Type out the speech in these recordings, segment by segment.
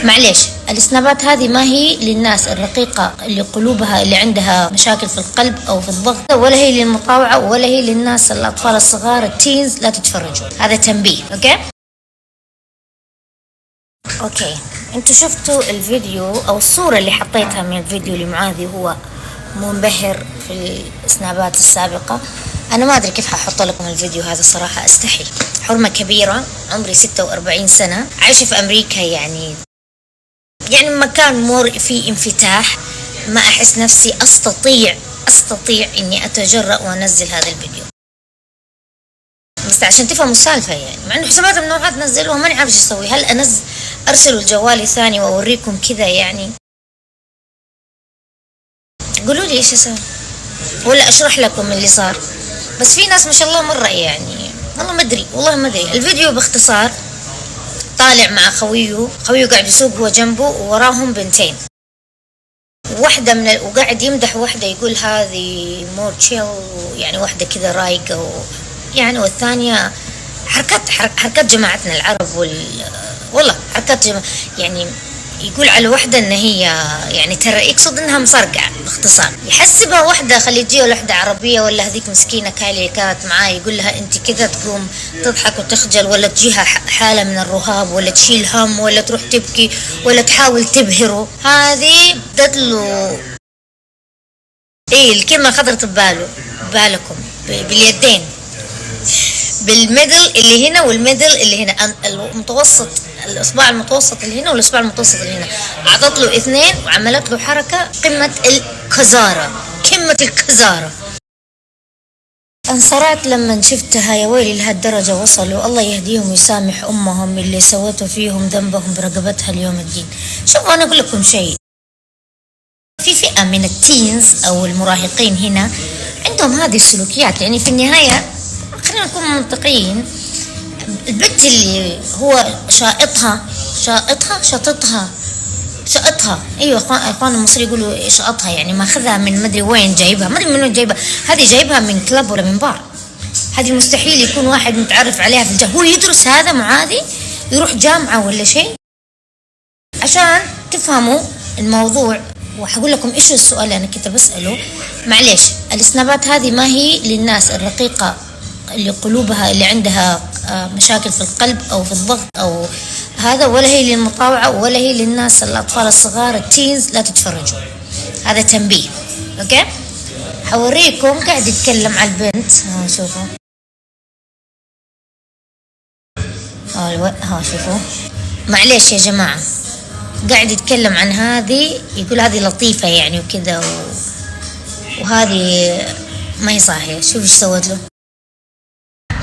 معليش، السنابات هذه ما هي للناس الرقيقة اللي قلوبها اللي عندها مشاكل في القلب أو في الضغط، ولا هي للمطاوعة، ولا هي للناس الأطفال الصغار التينز. لا تتفرجوا، هذا تنبيه. أوكي، انتوا شفتوا الفيديو أو الصورة اللي حطيتها من الفيديو لمعاذي، هو منبهر في السنابات السابقة. أنا ما أدري كيف ححط لكم الفيديو هذا صراحة، أستحي. حرمة كبيرة، عمري 46 سنة، عايشة في أمريكا، يعني مكان مور فيه انفتاح. ما أحس نفسي أستطيع إني أتجرأ وأنزل هذا الفيديو، بس عشان تفهموا السالفة. يعني مع إنه حسابات ممنوعات نزلوها، ماني عارف إيش أسوي. هل أرسلوا الجوالي ثاني وأوريكم كذا؟ يعني قولوا لي إيش أسوي، ولا أشرح لكم اللي صار. بس في ناس ما شاء الله مرة، يعني والله ما أدري. الفيديو باختصار، طالع مع خويه قاعد يسوق هو جنبه، ووراهم بنتين. واحدة وقاعد يمدح واحدة، يقول هذه مور تشيل، يعني واحدة كذا رايقة يعني. والثانية حركات جماعتنا العرب والله حركات يعني يقول على واحدة ان هي يعني ترى يقصد انها مصرقعة باختصار. يحسبها واحدة خليجية ولا واحدة عربية، ولا هذيك مسكينة كالي كانت معاه، يقول لها انت كذا، تقوم تضحك وتخجل، ولا تجيها حالة من الرهاب، ولا تشيل هم، ولا تروح تبكي، ولا تحاول تبهره. هذه بدله الكلمة خطرت بالكم باليدين، بالميدل اللي هنا والميدل اللي هنا، المتوسط، الاصبع المتوسط اللي هنا والاصبع المتوسط اللي هنا. اعطت له اثنين وعملت له حركة قمة الكزارة. انصرعت لما شفتها، يا ويلي لهالدرجة وصلوا. الله يهديهم ويسامح امهم اللي سوته فيهم، ذنبهم برقبتها اليوم الدين. شوفوا انا اقول لكم شيء، في فئة من التينز او المراهقين هنا عندهم هذه السلوكيات. يعني في النهاية خلينا نكون منطقيين، البنت اللي هو شاطتها، ايوه اخوان المصري يقولوا شاطها، يعني ماخذها من مدري وين جايبها، ما ادري من وين جايبها. هذه جايبها من كلب ولا من بار. هذه مستحيل يكون واحد متعرف عليها في الجامعة. هو يدرس هذا معاذي، يروح جامعة ولا شيء، عشان تفهموا الموضوع. وحقول لكم ايش السؤال اللي انا كنت بسأله. معليش، السنابات هذه ما هي للناس الرقيقة اللي قلوبها اللي عندها مشاكل في القلب أو في الضغط أو هذا، ولا هي للمطاوعة، ولا هي للناس الأطفال الصغار التينز. لا تتفرجوا، هذا تنبيه. أوكي، حوريكم قاعد يتكلم على البنت. شوفوا، شوفوا، معليش يا جماعة، قاعد يتكلم عن هذه، يقول هذه لطيفة يعني وكذا، وهذه ما هي صحيحة. شوف ايش سوت له.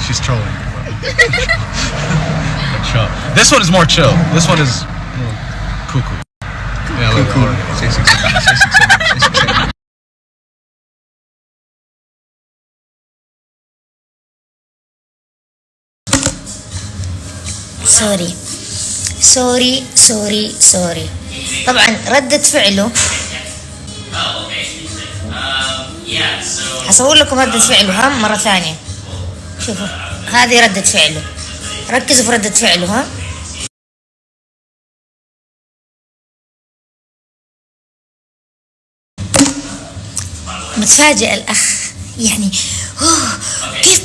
She's trolling. This one is more chill. This one is cuckoo. Yeah, cuckoo. سوري. طبعا ردة فعله، حصور لكم ردة فعله مرة ثانية. شوفوا، هذه ردة فعله، ركزوا في ردة فعله. متفاجئ الأخ، يعني كيف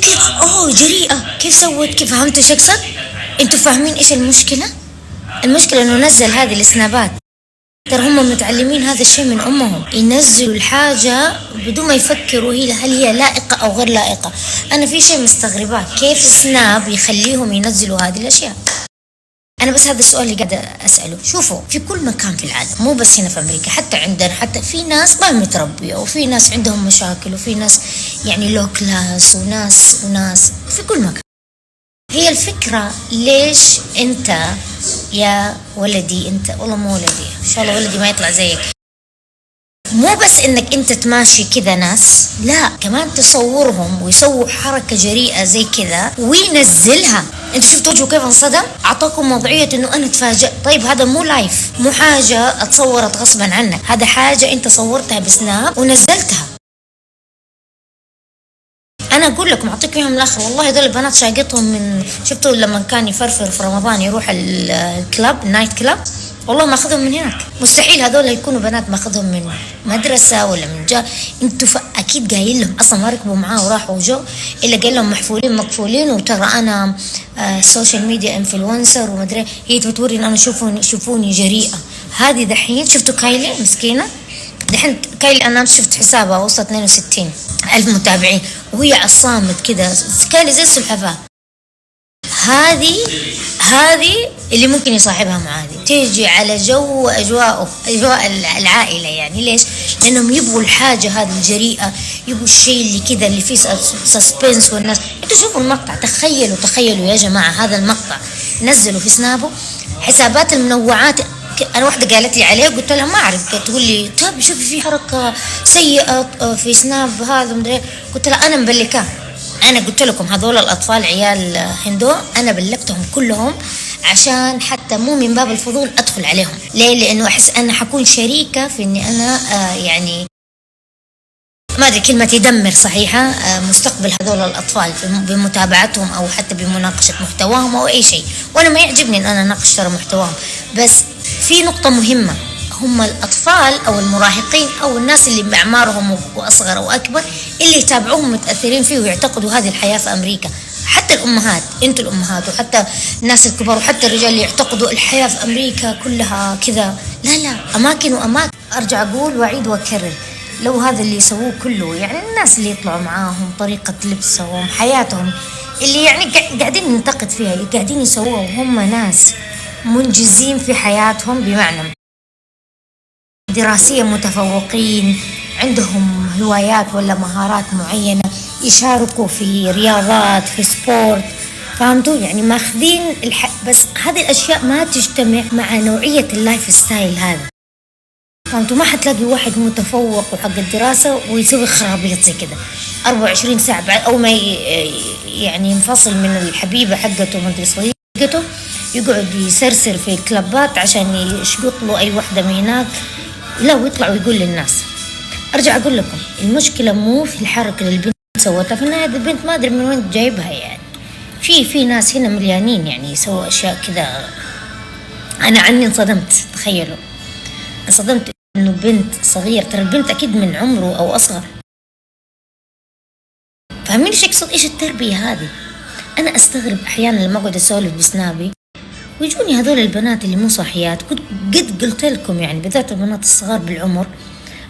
جريئة، كيف سوت، كيف فهمتوا ايش اقصد؟ انتوا فاهمين ايش المشكلة انه نزل هذه السنابات. ترى هم متعلمين هذا الشيء من امهم، ينزلوا الحاجة بدون ما يفكروا هل هي لائقة او غير لائقة. انا في شيء مستغرباه، كيف سناب يخليهم ينزلوا هذه الاشياء؟ انا بس هذا السؤال اللي قاعدة اسأله. شوفوا، في كل مكان في العالم، مو بس هنا في امريكا، حتى عندنا، حتى في ناس ما متربية، وفي ناس عندهم مشاكل، وفي ناس يعني لو كلاس، وناس في كل مكان. هي الفكرة، ليش انت يا ولدي، انت والله مو ولدي، ان شاء الله ولدي ما يطلع زيك، مو بس انك انت تماشي كذا ناس، لا كمان تصورهم ويسووا حركة جريئة زي كذا وينزلها. انت شفتوا وجهه كيف انصدم؟ اعطاكم وضعية انه انا تفاجأت. طيب هذا مو لايف، مو حاجة اتصورت غصبا عنك، هذا حاجة انت صورتها بسناب ونزلتها. انا اقول لكم اعطيكم اياهم الاخر، والله هذول البنات شاقتهم من، شفتوا لما كان يفرفر في رمضان يروح الكلاب، النايت كلاب، والله ماخذهم من هناك، مستحيل هذول يكونوا بنات ماخذهم من مدرسة ولا من انتوا اكيد قايل لهم، اصلا ما ركبوا معاه وراحوا وجو الا قايل لهم محفولين مقفولين، وترى انا سوشيال ميديا انفلونسر ومدري، هي توري انا شوفوني جريئة. هذه دحين شفتوا كايلي مسكينة، دحين كايلي انا شفت حسابها وصلت 62 ألف متابعين وهي على الصامت كذا، كايلي زي السلحفاة. هذه اللي ممكن يصاحبها معاذ، تيجي على جو أجواء العائلة. يعني ليش؟ لأنهم يبغوا الحاجة هذه الجريئة، يبغوا الشيء اللي كذا اللي فيه سسبنس. والناس انتوا شوفوا المقطع، تخيلوا يا جماعة هذا المقطع نزلوا في سنابه حسابات المنوعات. أنا واحدة قالت لي عليه قلت لها ما أعرف، تقول لي طيب شوفي في حركة سيئة في سناب هذا مدري، قلت لها أنا مبلكاه. أنا قلت لكم هذول الأطفال عيال هندو أنا بلغتهم كلهم عشان حتى مو من باب الفضول أدخل عليهم. ليه؟ لأنه أحس أنا حكون شريكة في إني أنا يعني ما أدري كلمة يدمر صحيحة مستقبل هذول الأطفال بمتابعتهم أو حتى بمناقشة محتواهم أو أي شيء. وأنا ما يعجبني إن أنا ناقش ترى محتواهم، بس في نقطة مهمة، هم الأطفال أو المراهقين أو الناس اللي بأعمارهم وأصغر أو أكبر اللي يتابعوهم متأثرين فيه ويعتقدوا هذه الحياة في أمريكا. حتى الأمهات، أنتوا الأمهات وحتى الناس الكبار وحتى الرجال اللي يعتقدوا الحياة في أمريكا كلها كذا. لا، أماكن وأماكن. أرجع أقول وأعيد وأكرر، لو هذا اللي يسووه كله، يعني الناس اللي يطلعوا معاهم، طريقة لبسهم، حياتهم اللي يعني قاعدين ننتقد فيها، اللي قاعدين يسووها وهم ناس منجزين في حياتهم، بمعنى دراسية متفوقين، عندهم هوايات ولا مهارات معينة، يشاركوا في رياضات، في سبورت، فهمتوا؟ يعني ماخذين بس هذه الأشياء ما تجتمع مع نوعية اللايف ستايل هذا، فهمتوا؟ ما حتلاقي واحد متفوق وحق الدراسة ويسوي خرابيط زي كده 24 ساعة بعد أو ما يعني ينفصل من الحبيبة حقته من صديقته يقعد يسرسر في كلابات عشان يشقط له أي واحدة من هناك، لا ويطلع ويقول للناس. أرجع أقول لكم المشكلة مو في الحركة اللي البنت سوتها، في النهاية البنت ما أدري من وين جايبها، يعني في ناس هنا مليانين يعني يسووا أشياء كذا. أنا عني انصدمت، تخيلوا انصدمت إنه بنت صغير، ترى البنت أكيد من عمره أو أصغر، فاهمين إيش يقصد؟ إيش التربية هذه؟ أنا أستغرب أحيانا لما أقعد أسولف بسنابي ويجوني هذول البنات اللي مو صاحيات، قد قلت لكم يعني بالذات البنات الصغار بالعمر،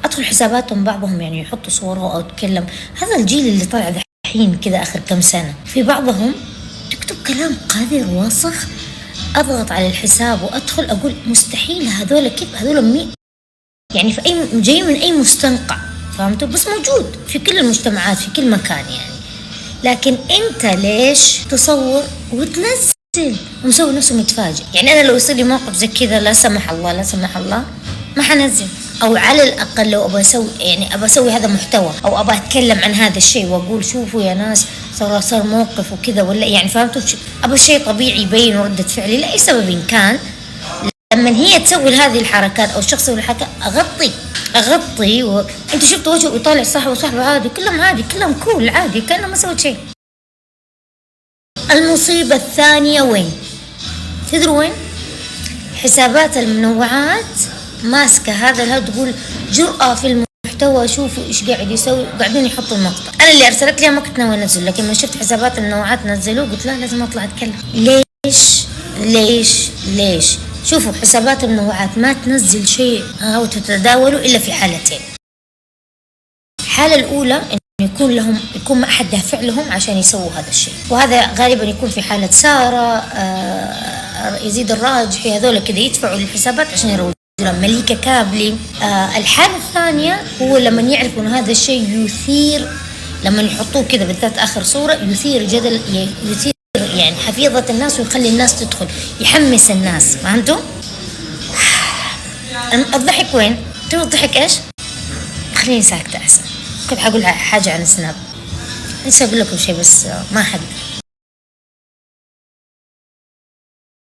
أدخل حساباتهم بعضهم يعني يحطوا صوره أو تكلم. هذا الجيل اللي طلع دحين كذا آخر كم سنة، في بعضهم تكتب كلام قذر وسخ، أضغط على الحساب وأدخل أقول مستحيل هذول، كيف هذول يعني في أي جاي من أي مستنقع، فهمتوا؟ بس موجود في كل المجتمعات في كل مكان يعني. لكن أنت ليش تصور وتنزل ومسوي نفسه متفاجئ؟ يعني أنا لو يصير لي موقف زي كذا لا سمح الله ما حنزل، او على الاقل لو ابى اسوي هذا محتوى او ابى اتكلم عن هذا الشيء واقول شوفوا يا ناس صار موقف وكذا ولا يعني فهمتوا، ابى شيء طبيعي يبين ردة فعلي لاي سبب كان. لما هي تسوي هذه الحركات او الشخص يسوي الحركات اغطي انت شفت وجهه ويطالع صاحبه عادي، كلهم عادي، كلهم كول عادي كانه ما سوت شيء. المصيبة الثانية وين؟ تدروا وين؟ حسابات المنوعات ماسكة هذا تقول جرأة في المحتوى، شوفوا ايش قاعد يسوي، قاعدين يحطوا المقطع. انا اللي ارسلت لي ما كنت ناوي انزل، لكن لما شفت حسابات المنوعات نزلوه قلت لا لازم اطلع اتكلم. ليش شوفوا حسابات المنوعات ما تنزل شيء او تتداولوا الا في حالتين. الحالة الاولى انه يكون ما احد دافع لهم عشان يسووا هذا الشيء، وهذا غالبا يكون في حالة سارة، يزيد الراجحي، هذول كذا يدفعوا للحسابات عشان يروجوا، مليكة كابلي. الحالة الثانية هو لما يعرفوا أن هذا الشيء يثير، لما يحطوه كذا بالذات آخر صورة يثير جدل، يثير يعني حفيظة الناس ويخلي الناس تدخل، يحمس الناس، فهمتوا؟ الضحك وين؟ تبغى الضحك إيش؟ خليني ساكتة أحسن، كنت حقول حاجة عن سناب، نسي أقول لكم شيء بس ما حقدر.